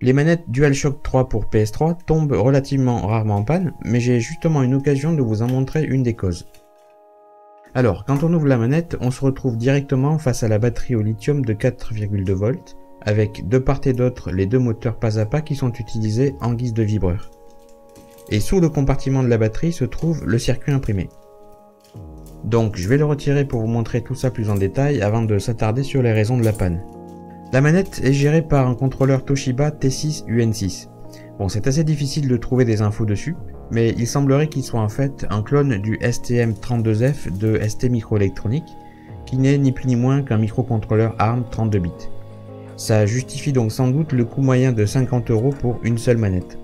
Les manettes DualShock 3 pour PS3 tombent relativement rarement en panne, mais j'ai justement une occasion de vous en montrer une des causes. Alors, quand on ouvre la manette, on se retrouve directement face à la batterie au lithium de 4,2 volts, avec de part et d'autre les deux moteurs pas à pas qui sont utilisés en guise de vibreur. Et sous le compartiment de la batterie se trouve le circuit imprimé. Donc je vais le retirer pour vous montrer tout ça plus en détail avant de s'attarder sur les raisons de la panne. La manette est gérée par un contrôleur Toshiba T6 UN6. Bon, c'est assez difficile de trouver des infos dessus, mais il semblerait qu'il soit en fait un clone du STM32F de STMicroelectronics, qui n'est ni plus ni moins qu'un microcontrôleur ARM 32 bits. Ça justifie donc sans doute le coût moyen de 50 € pour une seule manette.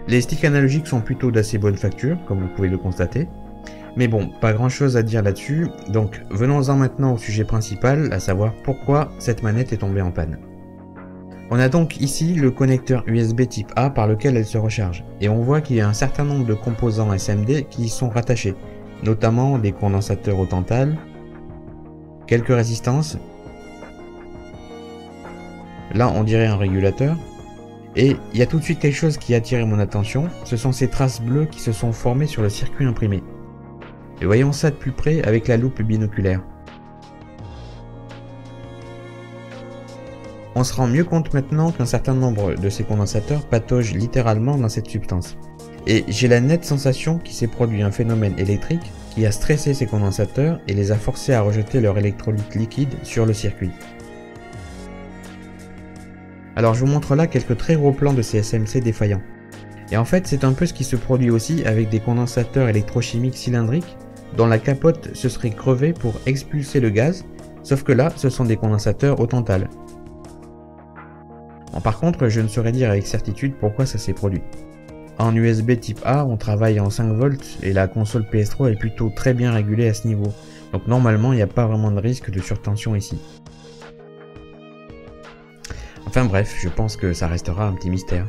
Les sticks analogiques sont plutôt d'assez bonne facture, comme vous pouvez le constater. Mais bon, pas grand chose à dire là-dessus, donc venons-en maintenant au sujet principal, à savoir pourquoi cette manette est tombée en panne. On a donc ici le connecteur USB type A par lequel elle se recharge, et on voit qu'il y a un certain nombre de composants SMD qui y sont rattachés, notamment des condensateurs au tantal, quelques résistances, là on dirait un régulateur, et il y a tout de suite quelque chose qui a attiré mon attention, ce sont ces traces bleues qui se sont formées sur le circuit imprimé. Et voyons ça de plus près avec la loupe binoculaire. On se rend mieux compte maintenant qu'un certain nombre de ces condensateurs pataugent littéralement dans cette substance. Et j'ai la nette sensation qu'il s'est produit un phénomène électrique qui a stressé ces condensateurs et les a forcés à rejeter leur électrolyte liquide sur le circuit. Alors je vous montre là quelques très gros plans de ces SMC défaillants. Et en fait c'est un peu ce qui se produit aussi avec des condensateurs électrochimiques cylindriques dont la capote se serait crevée pour expulser le gaz, sauf que là ce sont des condensateurs au tantal. Bon, par contre je ne saurais dire avec certitude pourquoi ça s'est produit. En USB type A on travaille en 5 volts et la console PS3 est plutôt très bien régulée à ce niveau, donc normalement il n'y a pas vraiment de risque de surtension ici. Enfin bref, je pense que ça restera un petit mystère.